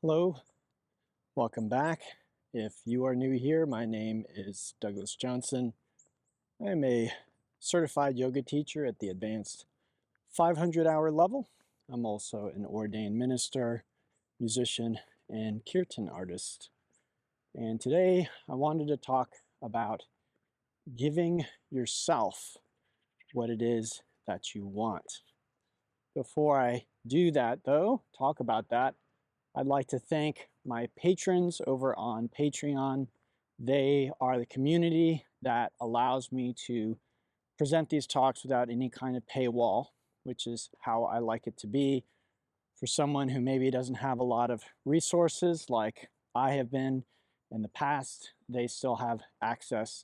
Hello, welcome back. If you are new here, my name is Douglas Johnson. I am a certified yoga teacher at the advanced 500-hour level. I'm also an ordained minister, musician, and kirtan artist. And today I wanted to talk about giving yourself what it is that you want. Before I do that, though, talk about that, I'd like to thank my patrons over on Patreon. They are the community that allows me to present these talks without any kind of paywall, which is how I like it to be. For someone who maybe doesn't have a lot of resources like I have been in the past, they still have access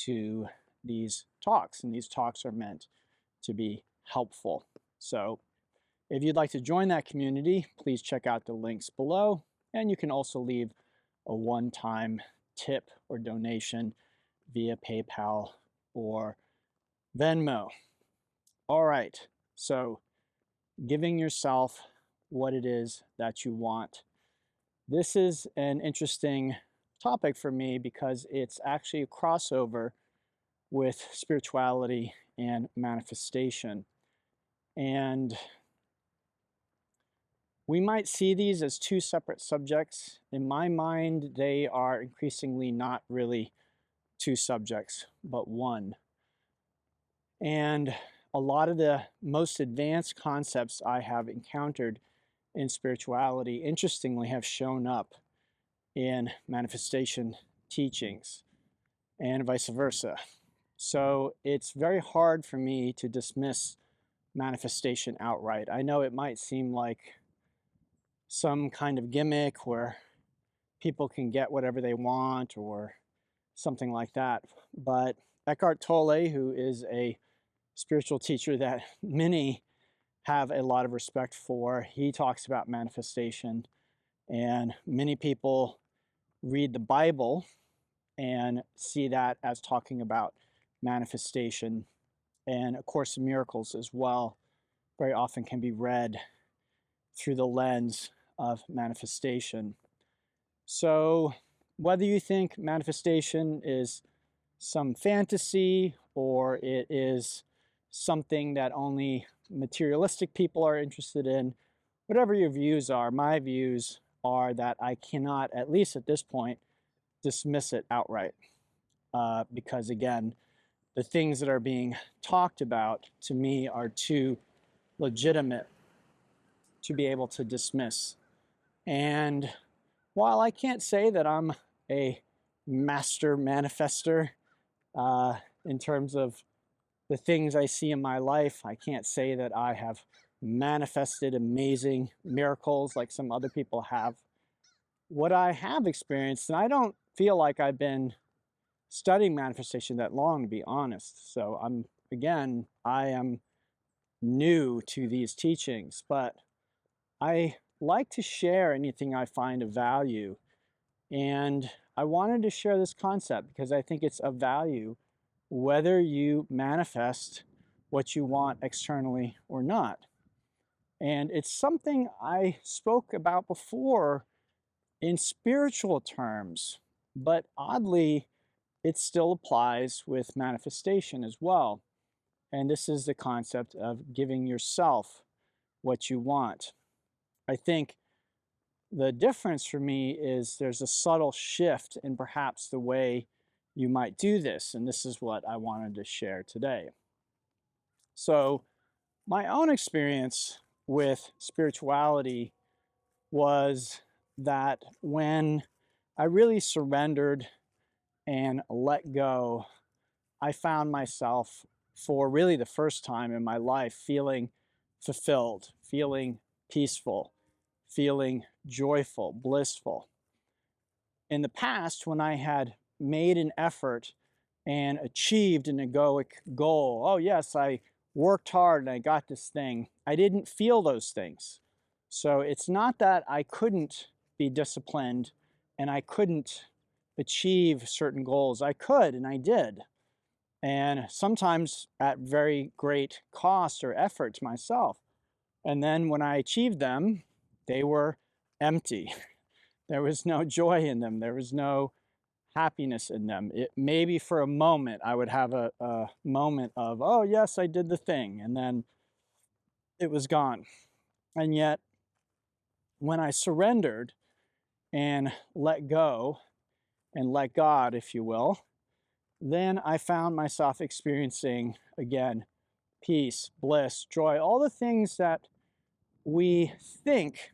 to these talks, and these talks are meant to be helpful. So if you'd like to join that community, please check out the links below, and you can also leave a one-time tip or donation via PayPal or Venmo. All right, so giving yourself what it is that you want. This is an interesting topic for me because it's actually a crossover with spirituality and manifestation. And we might see these as two separate subjects. In my mind, they are increasingly not really two subjects, but one. And a lot of the most advanced concepts I have encountered in spirituality, interestingly, have shown up in manifestation teachings and vice versa. So it's very hard for me to dismiss manifestation outright. I know it might seem like some kind of gimmick where people can get whatever they want or something like that. But Eckhart Tolle, who is a spiritual teacher that many have a lot of respect for, he talks about manifestation, and many people read the Bible and see that as talking about manifestation. And A Course in Miracles as well very often can be read through the lens of manifestation. So whether you think manifestation is some fantasy or it is something that only materialistic people are interested in, whatever your views are, my views are that I cannot, at least at this point, dismiss it outright. Because again, the things that are being talked about to me are too legitimate to be able to dismiss. And while I can't say that I'm a master manifester in terms of the things I see in my life, I can't say that I have manifested amazing miracles like some other people have. What I have experienced, and I don't feel like I've been studying manifestation that long, to be honest. So I am new to these teachings, but I like to share anything I find of value. And I wanted to share this concept because I think it's of value whether you manifest what you want externally or not. And it's something I spoke about before in spiritual terms, but oddly, it still applies with manifestation as well. And this is the concept of giving yourself what you want. I think the difference for me is there's a subtle shift in perhaps the way you might do this, and this is what I wanted to share today. So my own experience with spirituality was that when I really surrendered and let go, I found myself, for really the first time in my life, feeling fulfilled, feeling peaceful, feeling joyful, blissful. In the past, when I had made an effort and achieved an egoic goal, oh yes, I worked hard and I got this thing, I didn't feel those things. So it's not that I couldn't be disciplined and I couldn't achieve certain goals. I could, and I did. And sometimes at very great cost or effort to myself. And then when I achieved them, they were empty. There was no joy in them. There was no happiness in them. Maybe for a moment I would have a moment of, oh yes, I did the thing, and then it was gone. And yet when I surrendered and let go and let God, if you will, then I found myself experiencing again peace, bliss, joy, all the things that we think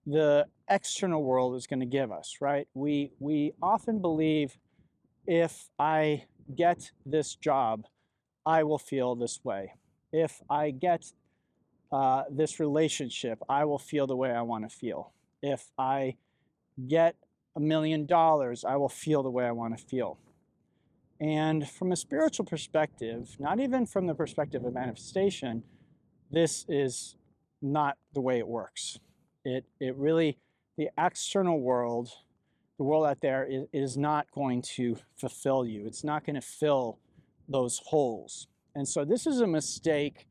the external world is going to give us, right? We often believe if I get this job, I will feel this way. If I get this relationship, I will feel the way I want to feel. If I get $1 million, I will feel the way I want to feel. And from a spiritual perspective, not even from the perspective of manifestation, this is not the way it works. It really, the external world, the world out there is not going to fulfill you. It's not going to fill those holes. And so this is a mistake,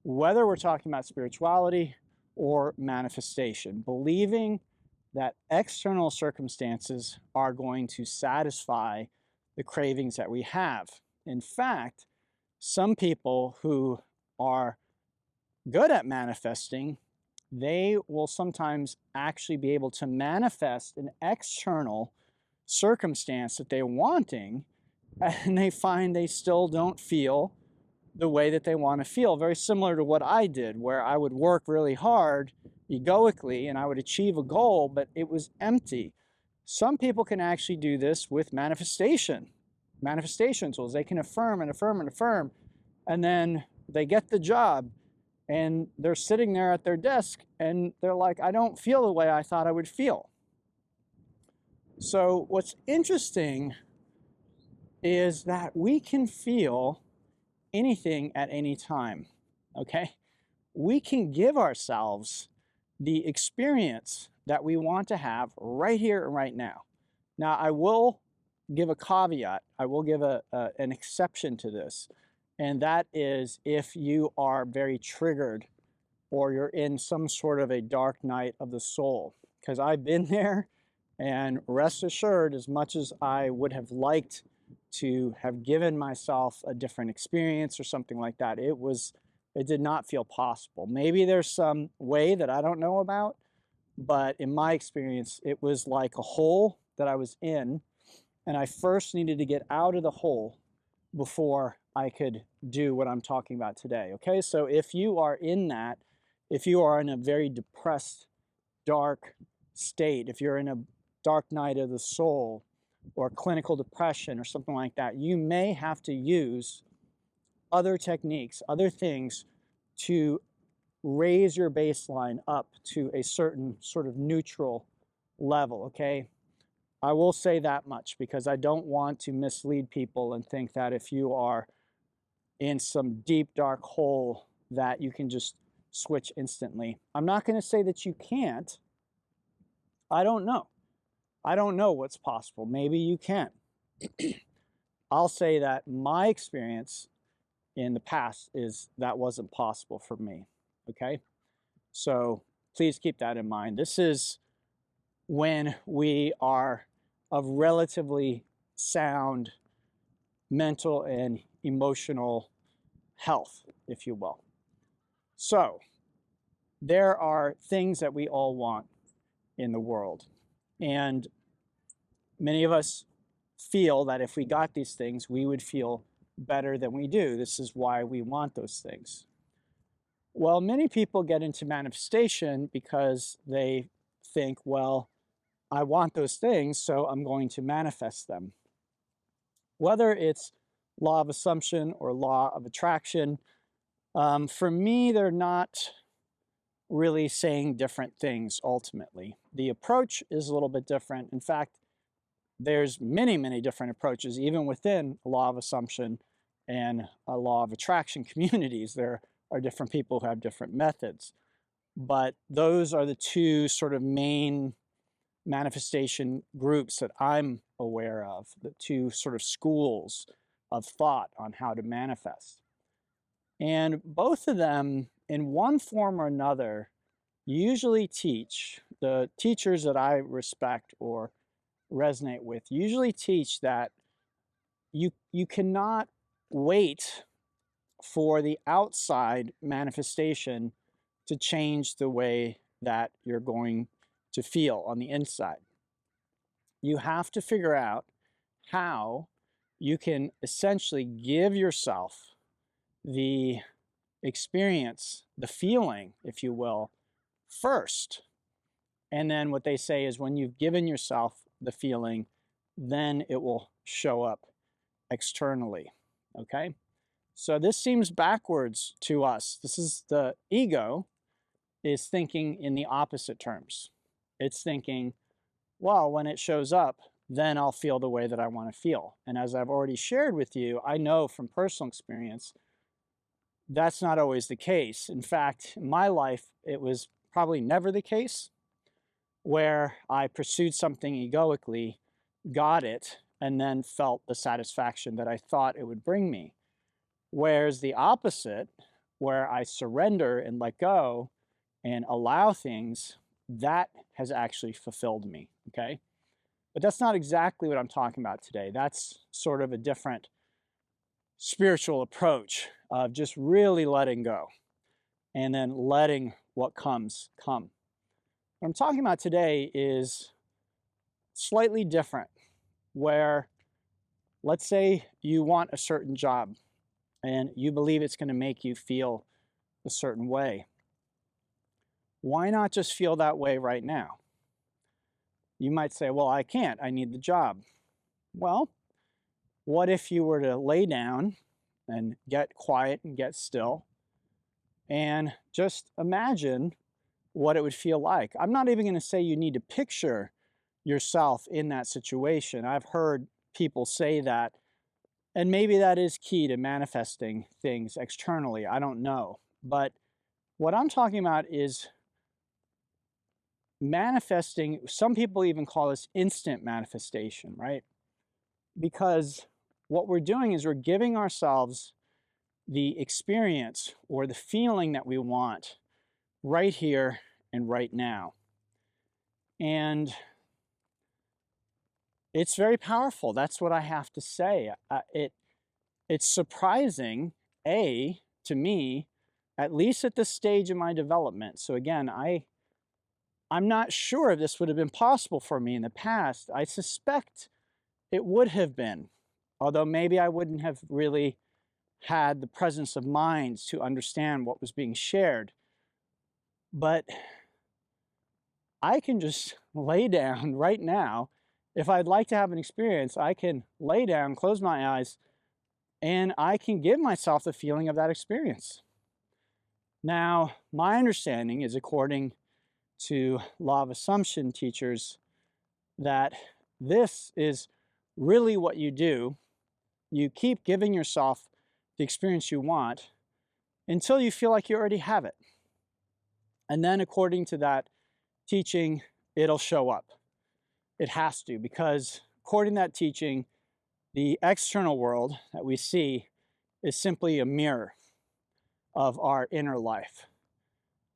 whether we're talking about spirituality or manifestation, believing that external circumstances are going to satisfy the cravings that we have. In fact, some people who are good at manifesting, they will sometimes actually be able to manifest an external circumstance that they're wanting, and they find they still don't feel the way that they want to feel. Very similar to what I did, where I would work really hard egoically and I would achieve a goal, but it was empty. Some people can actually do this with manifestation tools. They can affirm and affirm and affirm, and then they get the job and they're sitting there at their desk and they're like, I don't feel the way I thought I would feel. So what's interesting is that we can feel anything at any time, okay? We can give ourselves the experience that we want to have right here and right now. Now, I will give a caveat. I will give an exception to this. And that is if you are very triggered or you're in some sort of a dark night of the soul. Because I've been there, and rest assured, as much as I would have liked to have given myself a different experience or something like that, it did not feel possible. Maybe there's some way that I don't know about, but in my experience, it was like a hole that I was in, and I first needed to get out of the hole before I could do what I'm talking about today, okay? So if you are in that, if you are in a very depressed, dark state, if you're in a dark night of the soul or clinical depression or something like that, you may have to use other techniques, other things to raise your baseline up to a certain sort of neutral level, okay? I will say that much because I don't want to mislead people and think that if you are in some deep, dark hole that you can just switch instantly. I'm not going to say that you can't. I don't know. I don't know what's possible. Maybe you can. I'll say that my experience in the past is that wasn't possible for me, okay? So please keep that in mind. This is when we are of relatively sound mental and emotional health, if you will. So there are things that we all want in the world, and many of us feel that if we got these things, we would feel better than we do. This is why we want those things. Well, many people get into manifestation because they think, well, I want those things, so I'm going to manifest them. Whether it's law of assumption or law of attraction, for me, they're not really saying different things ultimately. The approach is a little bit different. In fact, there's many, many different approaches, even within a law of assumption and a law of attraction communities. There are different people who have different methods. But those are the two sort of main manifestation groups that I'm aware of, the two sort of schools of thought on how to manifest. And both of them, in one form or another, usually teach, the teachers that I respect or resonate with usually teach that you cannot wait for the outside manifestation to change the way that you're going to feel on the inside. You have to figure out how you can essentially give yourself the experience, the feeling, if you will, first. And then what they say is when you've given yourself the feeling, then it will show up externally, okay? So this seems backwards to us. This is the ego is thinking in the opposite terms. It's thinking, well, when it shows up, then I'll feel the way that I want to feel. And as I've already shared with you, I know from personal experience, that's not always the case. In fact, in my life, it was probably never the case where I pursued something egoically, got it, and then felt the satisfaction that I thought it would bring me. Whereas the opposite, where I surrender and let go and allow things, that has actually fulfilled me, okay? But that's not exactly what I'm talking about today. That's sort of a different spiritual approach of just really letting go and then letting what comes come. What I'm talking about today is slightly different, where let's say you want a certain job and you believe it's going to make you feel a certain way. Why not just feel that way right now? You might say, well, I can't, I need the job. Well, what if you were to lay down and get quiet and get still and just imagine what it would feel like? I'm not even going to say you need to picture yourself in that situation. I've heard people say that, and maybe that is key to manifesting things externally. I don't know. But what I'm talking about is manifesting. Some people even call this instant manifestation, right? Because what we're doing is we're giving ourselves the experience or the feeling that we want right here and right now. And it's very powerful. That's what I have to say. It's surprising, to me, at least at this stage of my development. So again, I'm not sure if this would have been possible for me in the past. I suspect it would have been, although maybe I wouldn't have really had the presence of mind to understand what was being shared. But I can just lay down right now. If I'd like to have an experience, I can lay down, close my eyes, and I can give myself the feeling of that experience. Now, my understanding is, according to law of assumption teachers, that this is really what you do. You keep giving yourself the experience you want until you feel like you already have it. And then according to that teaching, it'll show up. It has to, because according to that teaching, the external world that we see is simply a mirror of our inner life.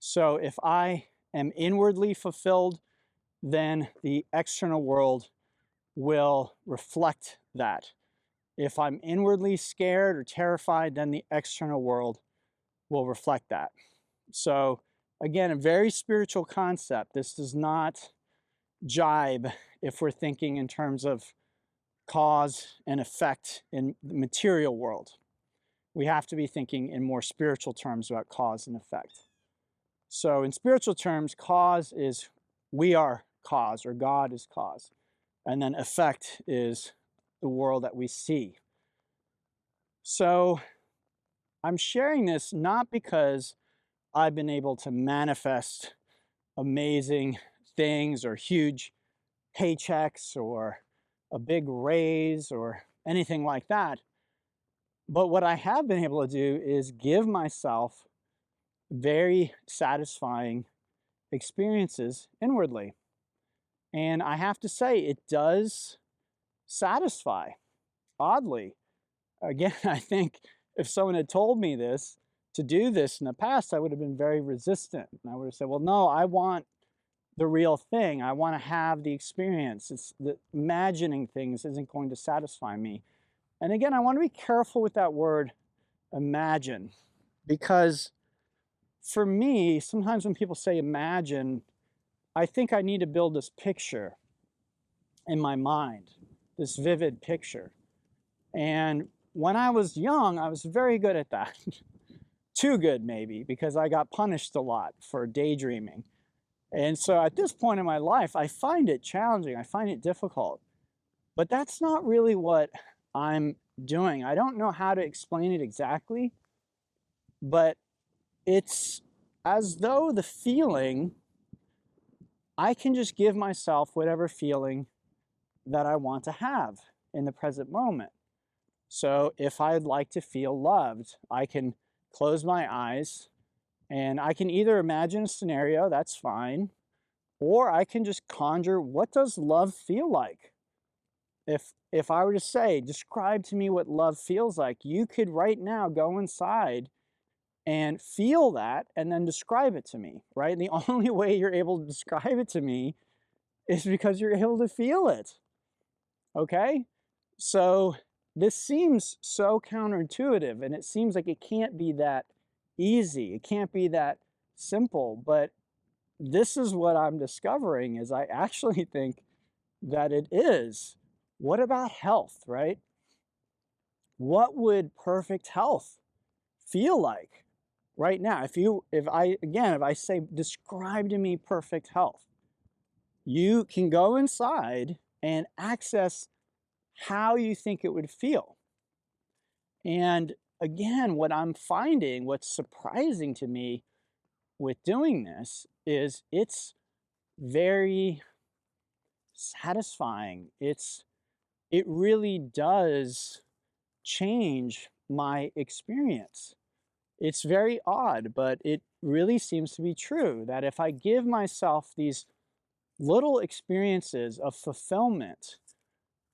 So if I am inwardly fulfilled, then the external world will reflect that. If I'm inwardly scared or terrified, then the external world will reflect that. So again, a very spiritual concept. This does not jibe if we're thinking in terms of cause and effect in the material world. We have to be thinking in more spiritual terms about cause and effect. So in spiritual terms, cause is we are cause, or God is cause. And then effect is the world that we see. So I'm sharing this not because I've been able to manifest amazing things or huge paychecks or a big raise or anything like that. But what I have been able to do is give myself very satisfying experiences inwardly. And I have to say, it does satisfy, oddly. Again, I think if someone had told me this to do this in the past, I would have been very resistant. And I would have said, well, no, I want the real thing. I want to have the experience. It's the imagining things isn't going to satisfy me. And again, I want to be careful with that word imagine, because for me, sometimes when people say imagine, I think I need to build this picture in my mind, this vivid picture. And when I was young, I was very good at that. Too good, maybe, because I got punished a lot for daydreaming. And so at this point in my life, I find it challenging. I find it difficult. But that's not really what I'm doing. I don't know how to explain it exactly, but it's as though the feeling, I can just give myself whatever feeling that I want to have in the present moment. So if I'd like to feel loved, I can close my eyes and I can either imagine a scenario, that's fine, or I can just conjure, what does love feel like? If I were to say, describe to me what love feels like, you could right now go inside and feel that and then describe it to me, right? And the only way you're able to describe it to me is because you're able to feel it, okay? So this seems so counterintuitive, and it seems like it can't be that easy. It can't be that simple, but this is what I'm discovering is I actually think that it is. What about health, right? What would perfect health feel like right now? If I say, describe to me perfect health, you can go inside and access how you think it would feel. And again, what I'm finding, what's surprising to me with doing this is it's very satisfying. It really does change my experience. It's very odd, but it really seems to be true that if I give myself these little experiences of fulfillment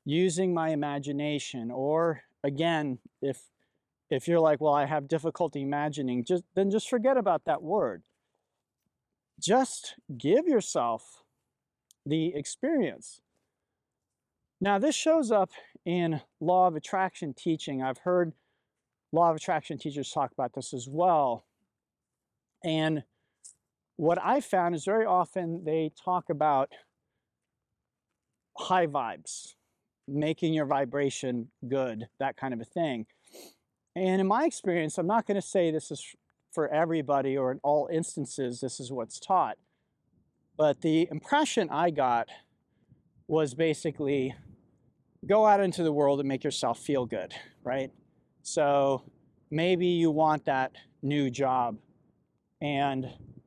using my imagination, or again, if you're like, well, I have difficulty imagining, then just forget about that word. Just give yourself the experience. Now, this shows up in law of attraction teaching. I've heard law of attraction teachers talk about this as well. And what I found is very often they talk about high vibes, making your vibration good, that kind of a thing. And in my experience, I'm not going to say this is for everybody or in all instances this is what's taught, but the impression I got was basically go out into the world and make yourself feel good, right? So maybe you want that new job, and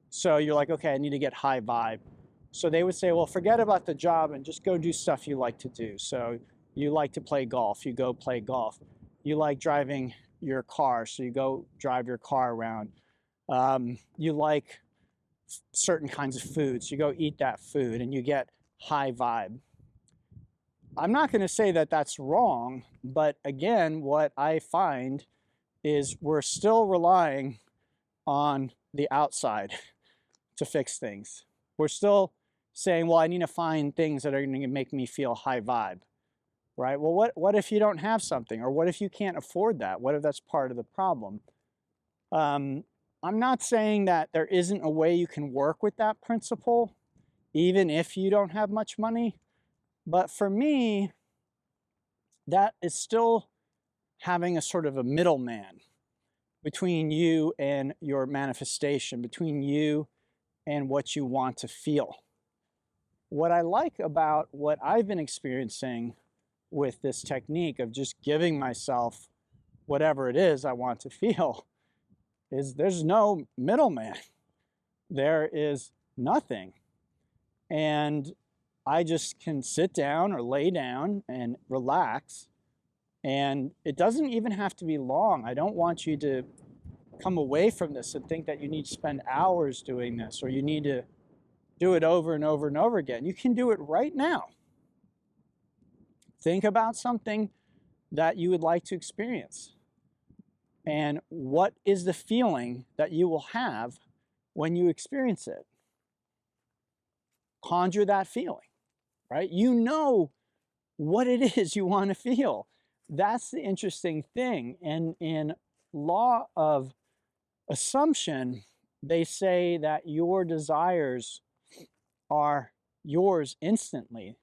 so you're like, okay, I need to get high vibe. So they would say, well, forget about the job and just go do stuff you like to do. So you like to play golf, you go play golf. You like driving your car, so you go drive your car around. You like certain kinds of foods, you go eat that food and you get high vibe. I'm not going to say that that's wrong, but again, what I find is we're still relying on the outside to fix things. We're still saying, well, I need to find things that are going to make me feel high vibe, right? Well, what if you don't have something? Or what if you can't afford that? What if that's part of the problem? I'm not saying that there isn't a way you can work with that principle, even if you don't have much money. But for me, that is still having a sort of a middleman between you and your manifestation, between you and what you want to feel. What I like about what I've been experiencing with this technique of just giving myself whatever it is I want to feel is there's no middleman. There is nothing. And I just can sit down or lay down and relax. And it doesn't even have to be long. I don't want you to come away from this and think that you need to spend hours doing this or you need to do it over and over and over again. You can do it right now. Think about something that you would like to experience And what is the feeling that you will have when you experience it? Conjure that feeling, right? You know what it is you want to feel. That's the interesting thing. And in law of assumption, they say that your desires are yours instantly,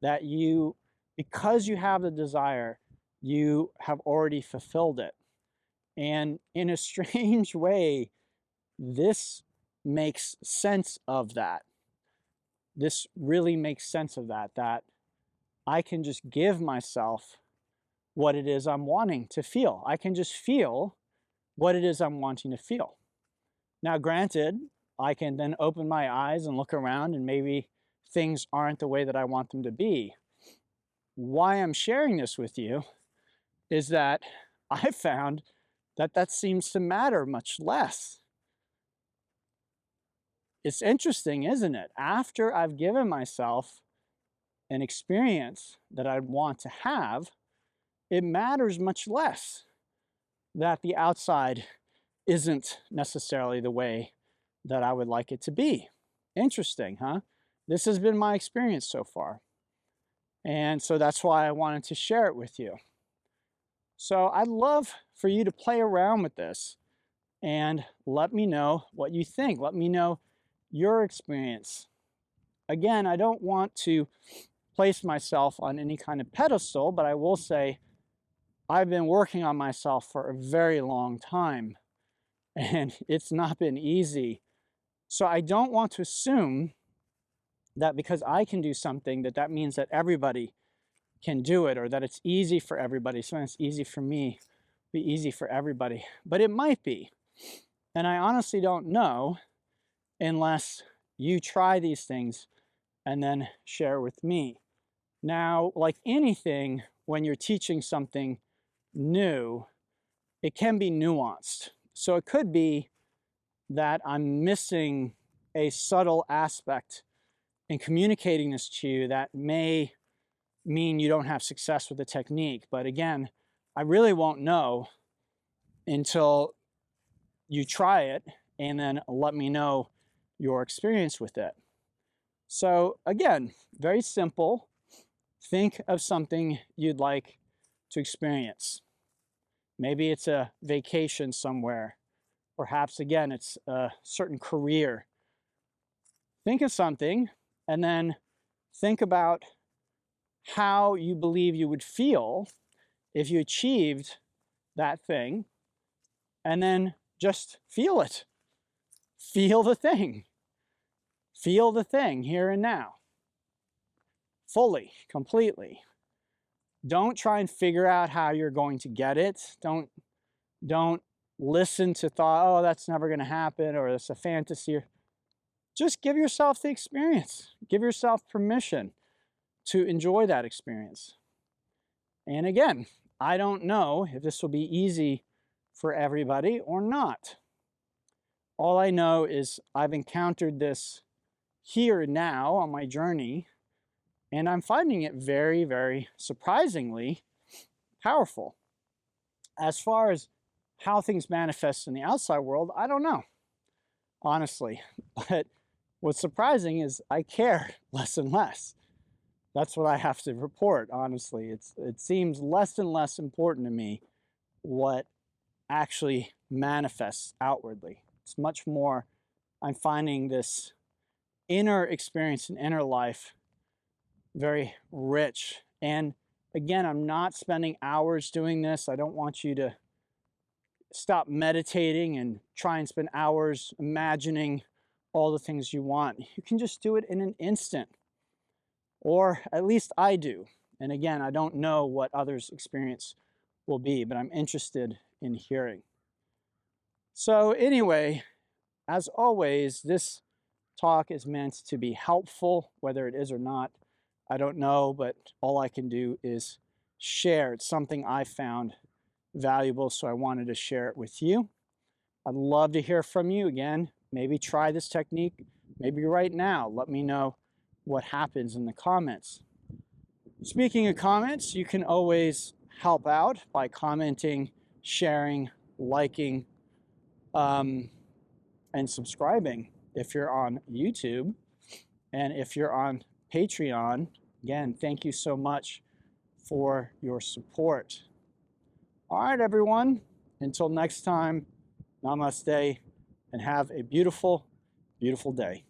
that you, because you have the desire, you have already fulfilled it. And in a strange way, this makes sense of that. This really makes sense of that, that I can just give myself what it is I'm wanting to feel. I can just feel what it is I'm wanting to feel. Now, granted, I can then open my eyes and look around and maybe things aren't the way that I want them to be. Why I'm sharing this with you is that I found that that seems to matter much less. It's interesting, isn't it? After I've given myself an experience that I want to have, it matters much less that the outside isn't necessarily the way that I would like it to be. Interesting, huh? This has been my experience so far. And so that's why I wanted to share it with you. So I'd love for you to play around with this and let me know what you think. Let me know your experience. Again, I don't want to place myself on any kind of pedestal, but I will say I've been working on myself for a very long time, and it's not been easy. So I don't want to assume that because I can do something, that means that everybody can do it, or that it's easy for everybody. So when it's easy for me, be easy for everybody. But it might be. And I honestly don't know unless you try these things and then share with me. Now, like anything, when you're teaching something new, it can be nuanced. So it could be that I'm missing a subtle aspect in communicating this to you that may mean you don't have success with the technique. But again, I really won't know until you try it and then let me know your experience with it. So again, very simple. Think of something you'd like to experience. Maybe it's a vacation somewhere. Perhaps, again, it's a certain career. Think of something and then think about how you believe you would feel if you achieved that thing, and then just feel it. Feel the thing. Feel the thing here and now. Fully, completely. Don't try and figure out how you're going to get it. Don't listen to thought, oh, that's never going to happen, or it's a fantasy. Just give yourself the experience. Give yourself permission to enjoy that experience. And again, I don't know if this will be easy for everybody or not. All I know is I've encountered this here and now on my journey, and I'm finding it very, very surprisingly powerful. As far as how things manifest in the outside world, I don't know, honestly. But what's surprising is I care less and less. That's what I have to report, honestly. It seems less and less important to me what actually manifests outwardly. It's much more, I'm finding this inner experience and inner life very rich. And again, I'm not spending hours doing this. I don't want you to stop meditating and try and spend hours imagining all the things you want. You can just do it in an instant, or at least I do. And again, I don't know what others' experience will be, but I'm interested in hearing. So anyway, as always, this talk is meant to be helpful. Whether it is or not, I don't know, but all I can do is share. It's something I found valuable, so I wanted to share it with you. I'd love to hear from you. Again, maybe try this technique, maybe right now. Let me know what happens in the comments. Speaking of comments, you can always help out by commenting, sharing, liking, and subscribing if you're on YouTube. And if you're on Patreon, again, thank you so much for your support. All right, everyone, until next time, namaste, and have a beautiful, beautiful day.